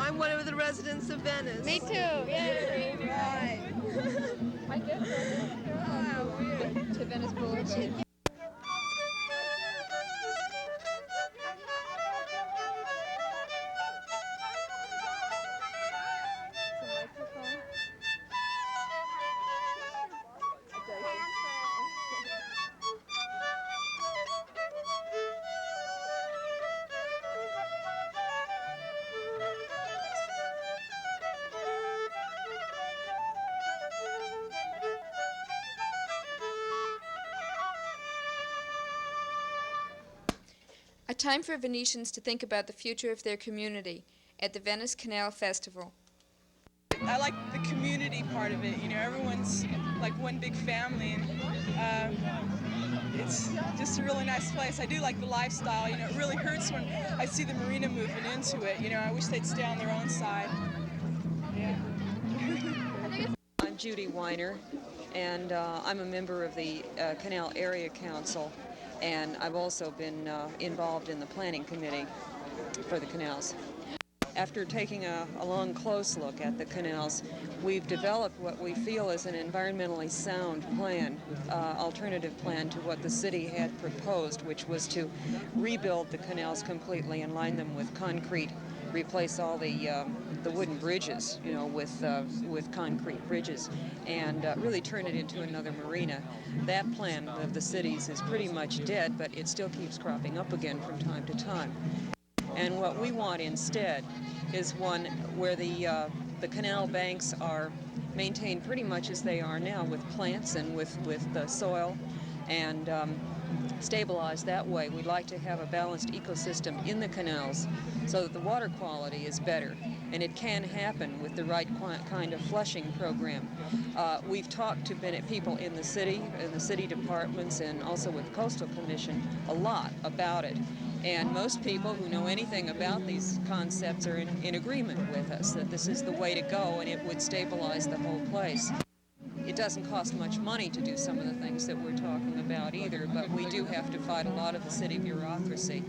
I'm one of the residents of Venice. Me too. Yay. Right. I guess Oh, weird. to Venice Boulevard. A time for Venetians to think about the future of their community at the Venice Canal Festival. I like the community part of it, you know, everyone's like one big family, and it's just a really nice place. I do like the lifestyle, you know, it really hurts when I see the marina moving into it, you know, I wish they'd stay on their own side. Yeah. I'm Judy Weiner, and I'm a member of the Canal Area Council, and I've also been involved in the planning committee for the canals. After taking a long, close look at the canals, we've developed what we feel is an environmentally sound plan, alternative plan to what the city had proposed, which was to rebuild the canals completely and line them with concrete, replace all the wooden bridges, you know, with concrete bridges, and really turn it into another marina. That plan of the city's is pretty much dead, but it still keeps cropping up again from time to time. And what we want instead is one where the canal banks are maintained pretty much as they are now, with plants and with the soil, and stabilized that way. We'd like to have a balanced ecosystem in the canals so that the water quality is better, and it can happen with the right kind of flushing program. We've talked to people in the city departments, and also with the Coastal Commission a lot about it. And most people who know anything about these concepts are in agreement with us that this is the way to go, and it would stabilize the whole place. It doesn't cost much money to do some of the things that we're talking about either, but we do have to fight a lot of the city bureaucracy,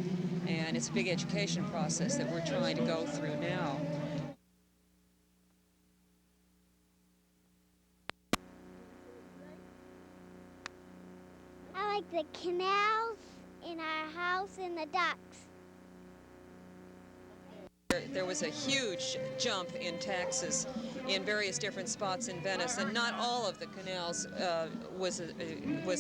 and it's a big education process that we're trying to go through now. I like the canals in our house and the ducks. There was a huge jump in taxes in various different spots in Venice, and not all of the canals was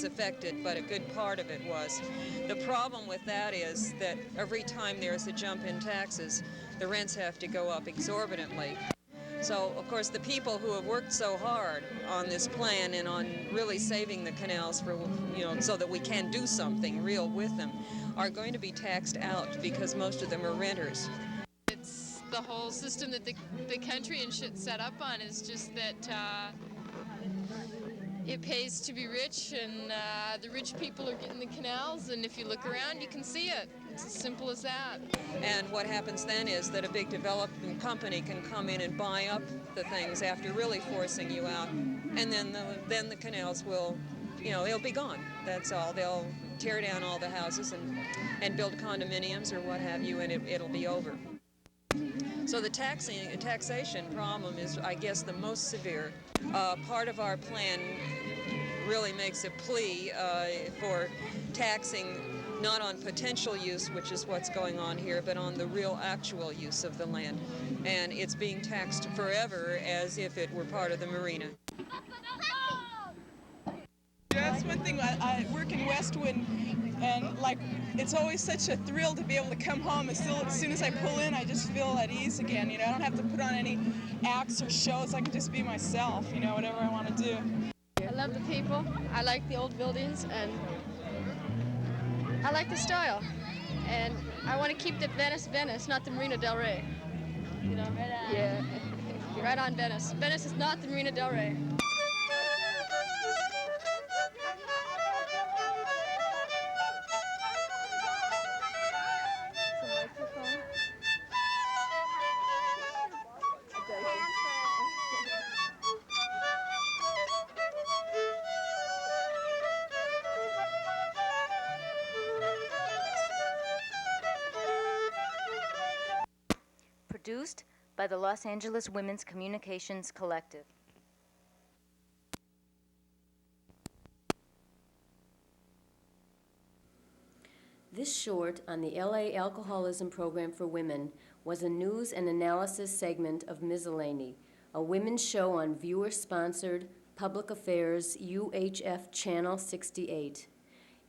affected, but a good part of it was. The problem with that is that every time there's a jump in taxes, the rents have to go up exorbitantly. So, of course, the people who have worked so hard on this plan and on really saving the canals for, you know, so that we can do something real with them, are going to be taxed out because most of them are renters. It's the whole system that the country and shit set up on is just that it pays to be rich, and the rich people are getting the canals, and if you look around, you can see it. It's as simple as that. And what happens then is that a big development company can come in and buy up the things after really forcing you out, and then the canals will, you know, it'll be gone. That's all. They'll tear down all the houses and build condominiums or what have you, and it'll be over. So the taxation problem is, I guess, the most severe. Part of our plan really makes a plea for taxing not on potential use, which is what's going on here, but on the real actual use of the land. And it's being taxed forever as if it were part of the marina. That's one thing. I work in Westwood, and like it's always such a thrill to be able to come home. As soon as I pull in, I just feel at ease again. You know, I don't have to put on any acts or shows. I can just be myself. You know, whatever I want to do. I love the people. I like the old buildings, and I like the style. And I want to keep the Venice, not the Marina del Rey. You know, yeah, right on Venice. Venice is not the Marina del Rey. Produced by the Los Angeles Women's Communications Collective. This short on the LA Alcoholism Program for Women was a news and analysis segment of Miscellany, a women's show on viewer-sponsored Public Affairs UHF Channel 68.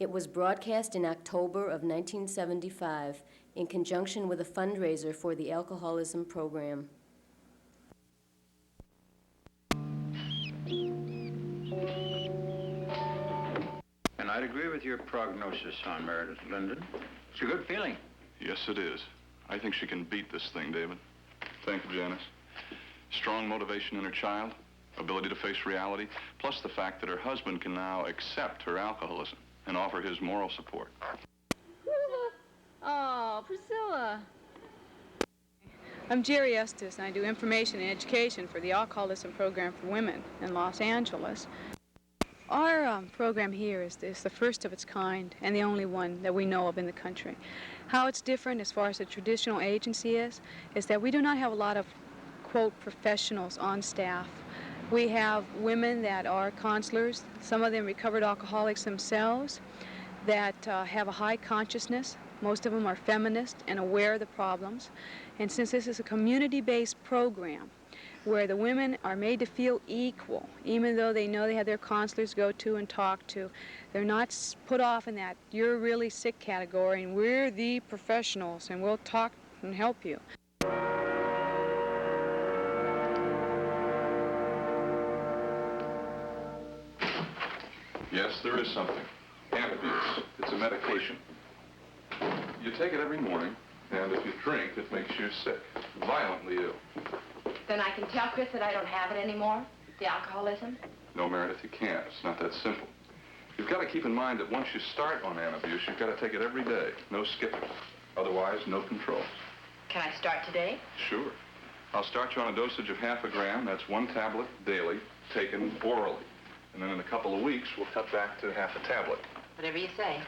It was broadcast in October of 1975 in conjunction with a fundraiser for the Alcoholism Program. And I'd agree with your prognosis on Meredith Linden. It's a good feeling. Yes, it is. I think she can beat this thing, David. Thank you, Janice. Strong motivation in her child, ability to face reality, plus the fact that her husband can now accept her alcoholism and offer his moral support. Oh, Priscilla. I'm Jerry Estes, and I do information and education for the Alcoholism Program for Women in Los Angeles. Our program here is the first of its kind and the only one that we know of in the country. How it's different as far as the traditional agency is that we do not have a lot of, quote, professionals on staff. We have women that are counselors, some of them recovered alcoholics themselves, that have a high consciousness. Most of them are feminist and aware of the problems. And since this is a community-based program, where the women are made to feel equal, even though they know they have their counselors to go to and talk to. They're not put off in that you're really sick category and we're the professionals and we'll talk and help you. Yes, there is something. Antabuse. It's a medication. You take it every morning, and if you drink, it makes you sick. Violently ill. Then I can tell Chris that I don't have it anymore? The alcoholism? No, Meredith, you can't. It's not that simple. You've got to keep in mind that once you start on Antabuse, you've got to take it every day. No skipping. Otherwise, no controls. Can I start today? Sure. I'll start you on a dosage of ½ a gram. That's 1 tablet daily, taken orally. And then in a couple of weeks, we'll cut back to ½ a tablet. Whatever you say.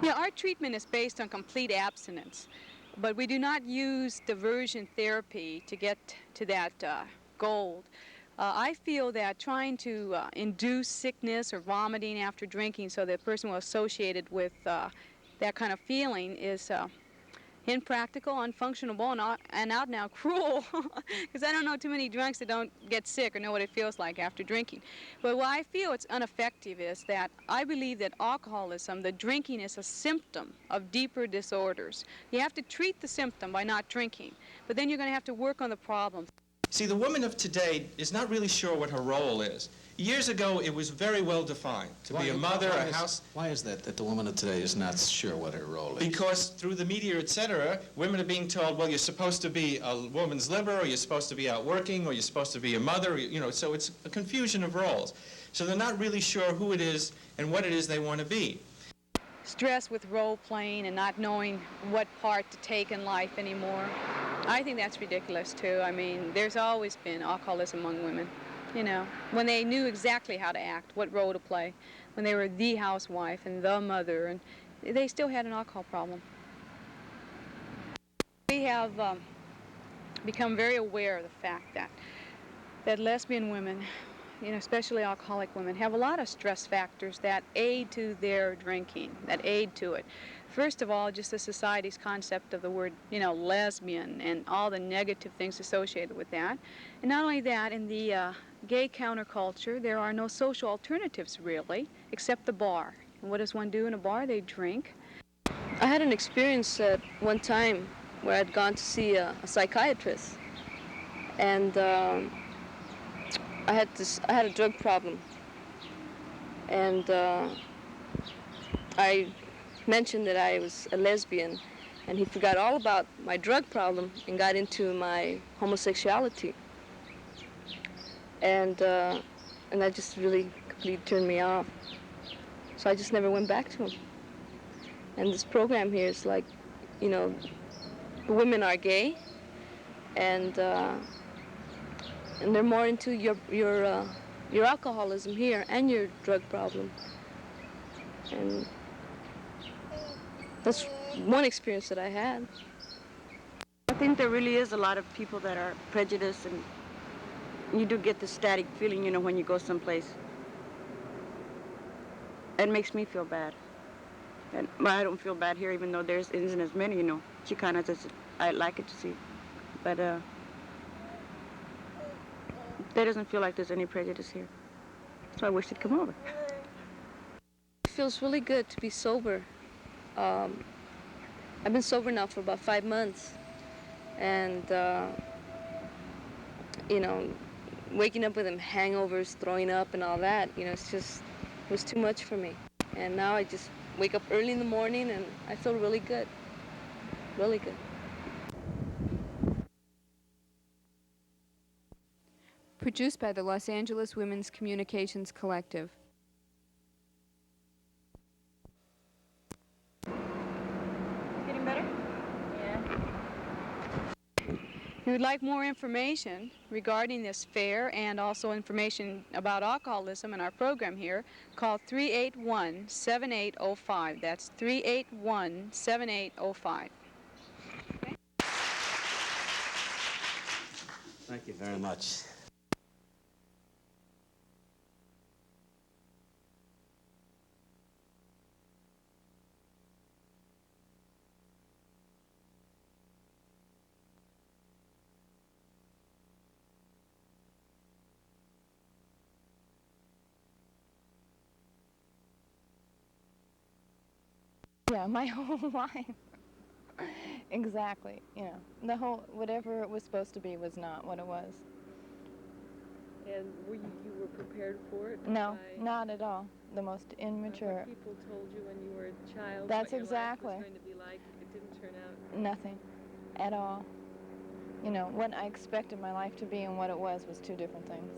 Yeah, our treatment is based on complete abstinence, but we do not use diversion therapy to get to that goal. I feel that trying to induce sickness or vomiting after drinking so that the person will associate it with that kind of feeling is impractical, unfunctionable, and out now cruel, because I don't know too many drunks that don't get sick or know what it feels like after drinking. But why I feel it's ineffective is that I believe that alcoholism, the drinking, is a symptom of deeper disorders. You have to treat the symptom by not drinking, but then you're going to have to work on the problem. See, the woman of today is not really sure what her role is. Years ago, it was very well defined to be a mother, a house. Why is that the woman of today is not sure what her role is? Because through the media, etc., women are being told, well, you're supposed to be a woman's liver, or you're supposed to be out working, or you're supposed to be a mother, you know, so it's a confusion of roles. So they're not really sure who it is and what it is they want to be. Stress with role playing and not knowing what part to take in life anymore. I think that's ridiculous too. I mean, there's always been alcoholism among women. You know, when they knew exactly how to act, what role to play, when they were the housewife and the mother, and they still had an alcohol problem. We have become very aware of the fact that lesbian women, you know, especially alcoholic women, have a lot of stress factors that aid to their drinking, that aid to it. First of all, just the society's concept of the word, you know, lesbian and all the negative things associated with that. And not only that, in the gay counterculture, there are no social alternatives really, except the bar. And what does one do in a bar? They drink. I had an experience at one time where I'd gone to see a psychiatrist, and I had a drug problem, and I mentioned that I was a lesbian, and he forgot all about my drug problem and got into my homosexuality, and that just really completely turned me off. So I just never went back to him. And this program here is like, you know, the women are gay, and they're more into your alcoholism here and your drug problem. And that's one experience that I had. think there really is a lot of people that are prejudiced, and you do get the static feeling, you know, when you go someplace. It makes me feel bad. And I don't feel bad here, even though there isn't as many, you know, Chicanas as I'd like it to see. But there doesn't feel like there's any prejudice here. So I wish they'd come over. It feels really good to be sober. I've been sober now for about 5 months. And, you know, waking up with them hangovers, throwing up and all that, you know, it was too much for me. And now I just wake up early in the morning and I feel really good. Really good. Produced by the Los Angeles Women's Communications Collective. Getting better? Yeah. If you would like more information regarding this fair and also information about alcoholism in our program here, call 381-7805. That's 381-7805. Thank you very much. Yeah, my whole life. Exactly, you know, the whole, whatever it was supposed to be was not what it was. And you were prepared for it? No, not at all. The most immature. What people told you when you were a child, That's what your exactly. life was going to be like, it didn't turn out? Nothing at all. You know, what I expected my life to be and what it was two different things.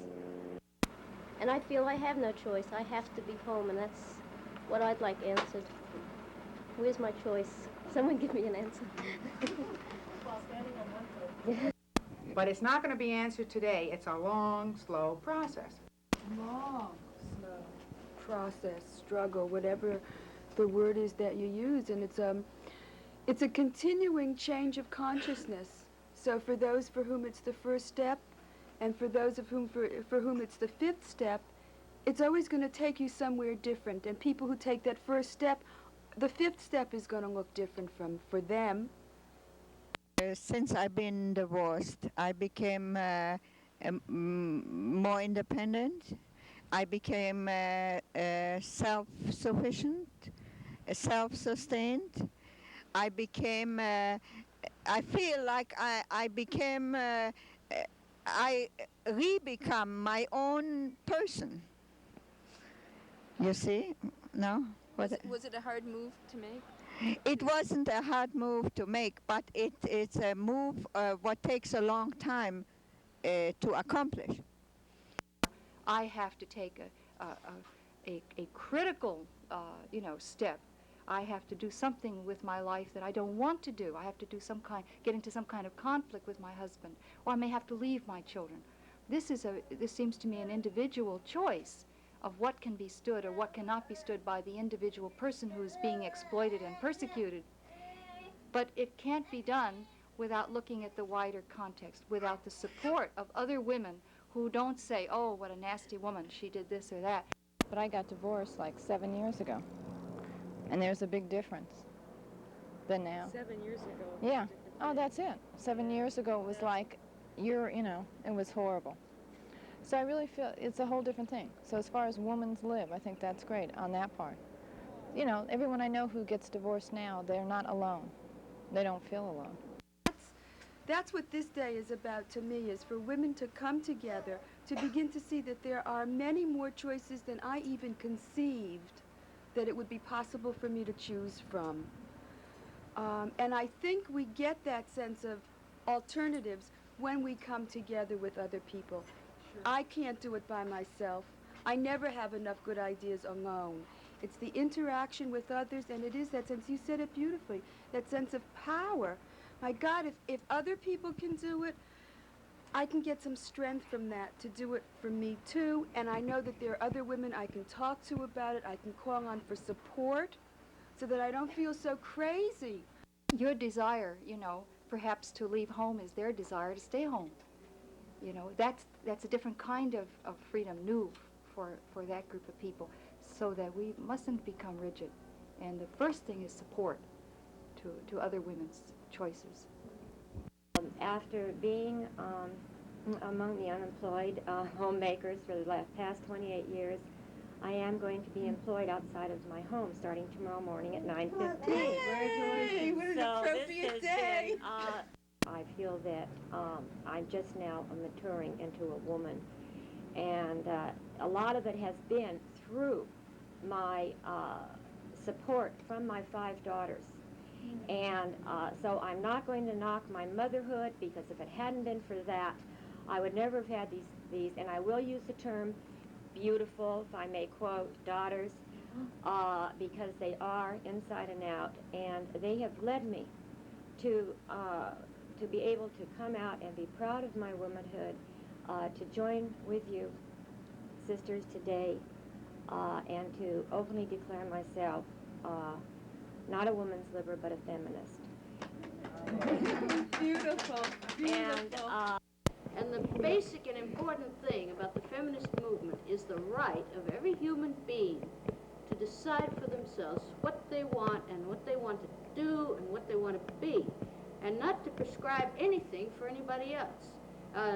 And I feel I have no choice. I have to be home, and that's what I'd like answered. Where's my choice? Someone give me an answer. But it's not going to be answered today. It's a long, slow process. Long, slow process, struggle, whatever the word is that you use. And it's a continuing change of consciousness. So for those for whom it's the first step, and for those of whom for whom it's the fifth step, it's always going to take you somewhere different. And people who take that first step, the fifth step is going to look different for them. Since I've been divorced, I became more independent. I became self-sufficient, self-sustained. I became, I feel like I became, I re-become my own person. You see? No? Was it a hard move to make? It wasn't a hard move to make, but it's a move what takes a long time to accomplish. I have to take a critical, step. I have to do something with my life that I don't want to do. I have to do get into some kind of conflict with my husband, or I may have to leave my children. This seems to me an individual choice of what can be stood or what cannot be stood by the individual person who is being exploited and persecuted. But it can't be done without looking at the wider context, without the support of other women who don't say, oh, what a nasty woman, she did this or that. But I got divorced like 7 years ago, and there's a big difference than now. 7 years ago? Yeah. Oh, that's it. 7 years ago it was like, it was horrible. So I really feel it's a whole different thing. So as far as women's live, I think that's great on that part. You know, everyone I know who gets divorced now, they're not alone. They don't feel alone. That's what this day is about to me, is for women to come together, to begin to see that there are many more choices than I even conceived that it would be possible for me to choose from. And I think we get that sense of alternatives when we come together with other people. I can't do it by myself. I never have enough good ideas alone. It's the interaction with others, and it is that sense, you said it beautifully, that sense of power. My God, if other people can do it, I can get some strength from that to do it for me too, and I know that there are other women I can talk to about it, I can call on for support, so that I don't feel so crazy. Your desire, perhaps to leave home is their desire to stay home. You know, that's a different kind of freedom, new for that group of people, so that we mustn't become rigid. And the first thing is support to other women's choices. After being among the unemployed homemakers for the past 28 years, I am going to be employed outside of my home starting tomorrow morning at 9:15. Hey, what an appropriate day! I feel that I'm just now maturing into a woman, and a lot of it has been through my support from my 5 daughters. And so I'm not going to knock my motherhood, because if it hadn't been for that, I would never have had these, and I will use the term beautiful, if I may quote, daughters, because they are inside and out, and they have led me to be able to come out and be proud of my womanhood, to join with you, sisters, today, and to openly declare myself not a woman's liber, but a feminist. Beautiful, beautiful. And the basic and important thing about the feminist movement is the right of every human being to decide for themselves what they want and what they want to do and what they want to be, and not to prescribe anything for anybody else.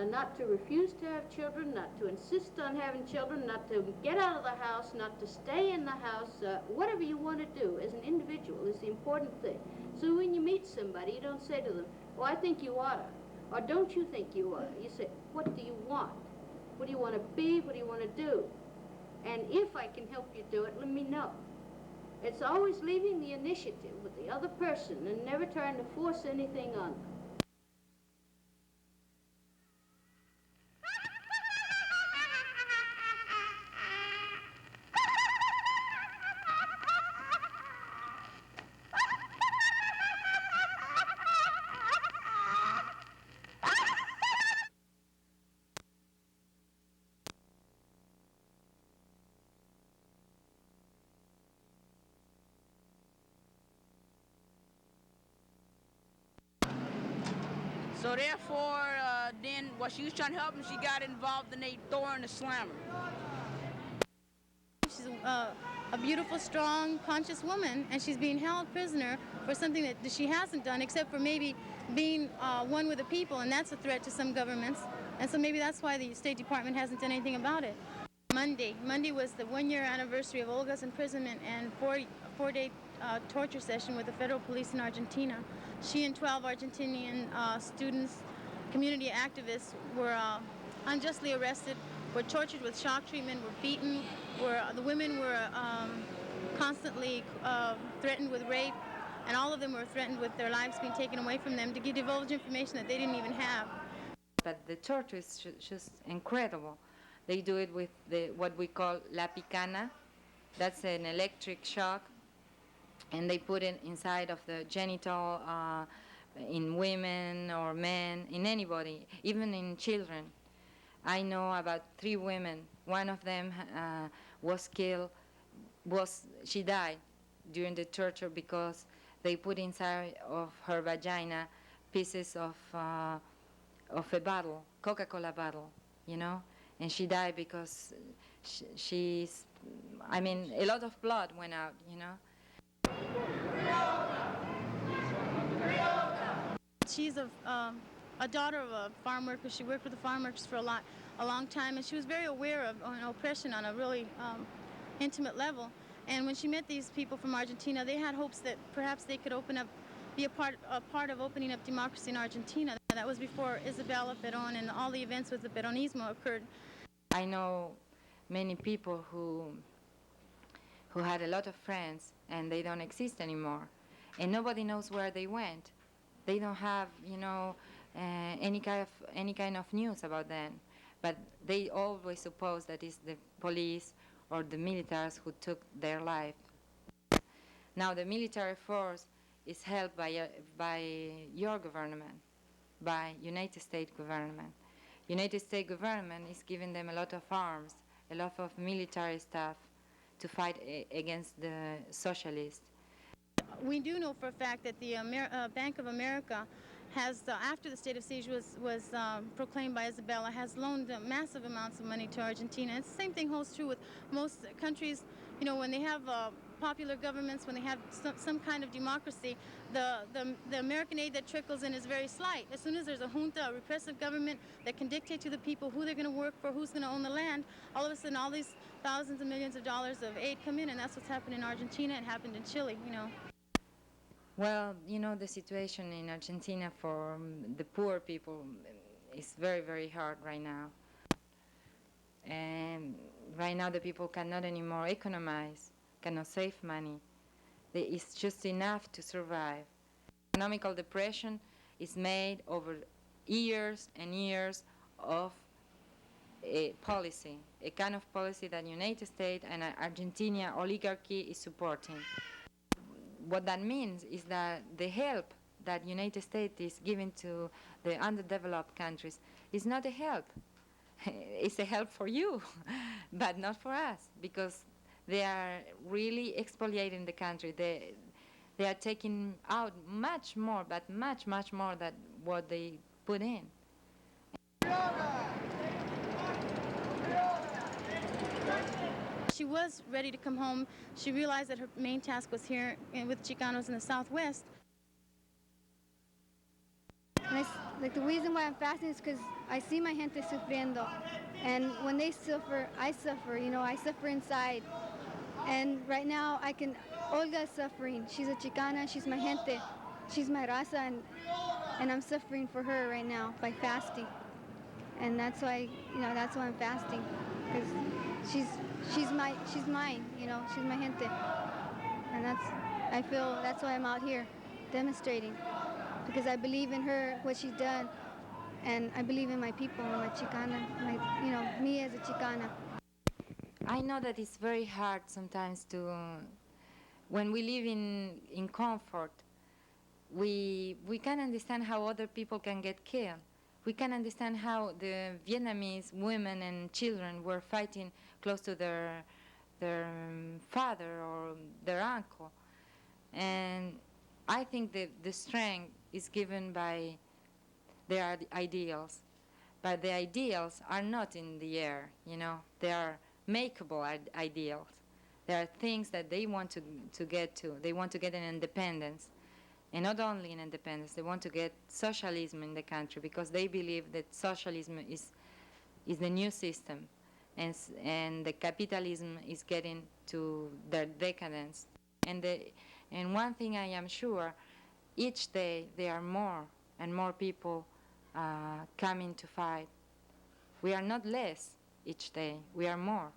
Not to refuse to have children, not to insist on having children, not to get out of the house, not to stay in the house. Whatever you want to do as an individual is the important thing. So when you meet somebody, you don't say to them, "Oh, I think you ought to," or "Don't you think you ought to?" You say, "What do you want? What do you want to be? What do you want to do? And if I can help you do it, let me know." It's always leaving the initiative with the other person and never trying to force anything on them. So therefore, then while she was trying to help him, she got involved and they throw her in the slammer. She's a beautiful, strong, conscious woman, and she's being held prisoner for something that she hasn't done, except for maybe being one with the people, and that's a threat to some governments. And so maybe that's why the State Department hasn't done anything about it. Monday was the 1-year anniversary of Olga's imprisonment and four-day torture session with the federal police in Argentina. She and 12 Argentinian students, community activists, were unjustly arrested, were tortured with shock treatment, were beaten, the women were constantly threatened with rape, and all of them were threatened with their lives being taken away from them to divulge information that they didn't even have. But the torture is just incredible. They do it with what we call la picana. That's an electric shock, and they put it inside of the genital in women or men, in anybody, even in children. I know about 3 women. One of them was killed. She died during the torture because they put inside of her vagina pieces of a bottle, Coca-Cola bottle, you know, and she died because she's, I mean, a lot of blood went out, you know. She's a daughter of a farm worker. She worked with the farm workers for a long time, and she was very aware of oppression on a really intimate level. And when she met these people from Argentina, they had hopes that perhaps they could be a part of opening up democracy in Argentina. That was before Isabella Perón and all the events with the Peronismo occurred. I know many people who had a lot of friends and they don't exist anymore, and nobody knows where they went. They don't have, you know, any kind of news about them, but they always suppose that it's the police or the militaries who took their life. Now the military force is held by your government, by United States government. United States government is giving them a lot of arms, a lot of military stuff to fight against the socialists. We do know for a fact that the Bank of America has, after the state of siege was proclaimed by Isabella, has loaned massive amounts of money to Argentina. It's the same thing holds true with most countries. You know, when they have popular governments, when they have some kind of democracy, the American aid that trickles in is very slight. As soon as there's a junta, a repressive government that can dictate to the people who they're going to work for, who's going to own the land, all of a sudden all these thousands of millions of dollars of aid come in, and that's what's happened in Argentina. It happened in Chile, you know. Well, you know, the situation in Argentina for the poor people is very, very hard right now. And right now the people cannot anymore economize, cannot save money. It's just enough to survive. Economical depression is made over years and years of a policy, a kind of policy that United States and Argentina oligarchy is supporting. What that means is that the help that United States is giving to the underdeveloped countries is not a help. It's a help for you, but not for us, because they are really expoliating the country. They are taking out much more, but much, much more than what they put in. She was ready to come home. She realized that her main task was here with Chicanos in the Southwest. Like the reason why I'm fasting is because I see my gente sufriendo, and when they suffer, I suffer. You know, I suffer inside. And right now, Olga is suffering. She's a Chicana. She's my gente. She's my raza, and I'm suffering for her right now by fasting. And that's why, you know, that's why I'm fasting, because she's mine. You know, she's my gente, and I feel that's why I'm out here demonstrating. Because I believe in her, what she's done, and I believe in my people, my Chicana, you know, me as a Chicana. I know that it's very hard sometimes to, when we live in comfort, we can understand how other people can get killed. We can understand how the Vietnamese women and children were fighting close to their father or their uncle. And I think that the strength is given by their ideals. But the ideals are not in the air, you know. They are makeable ideals. There are things that they want to get to. They want to get an independence. And not only an independence, they want to get socialism in the country, because they believe that socialism is the new system. And the capitalism is getting to their decadence. And one thing I am sure, each day there are more and more people coming to fight. We are not less each day, we are more.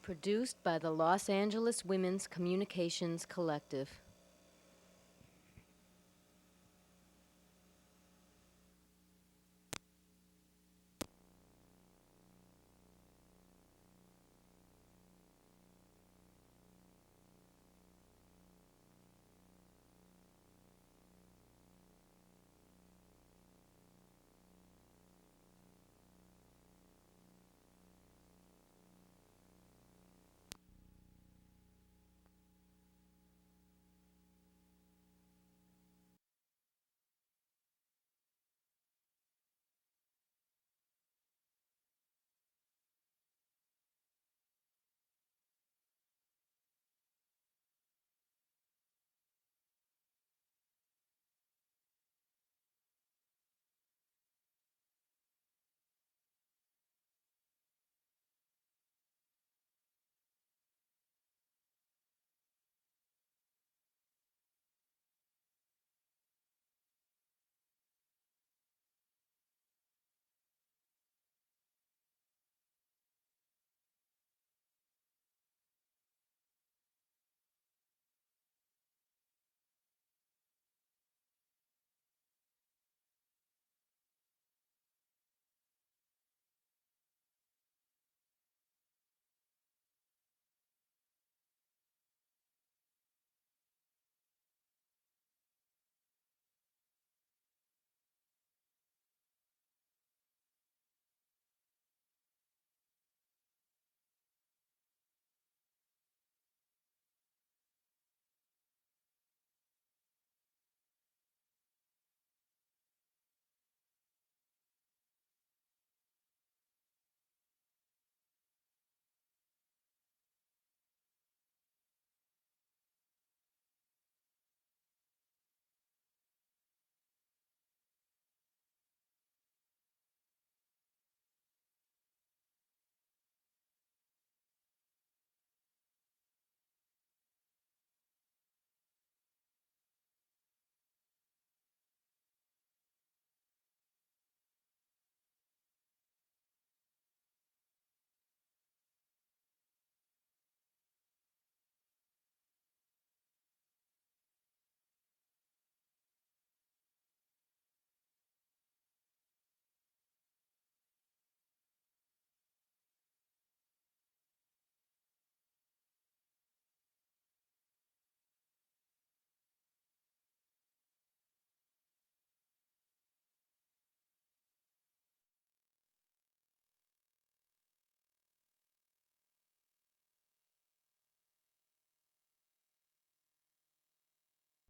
Produced by the Los Angeles Women's Communications Collective.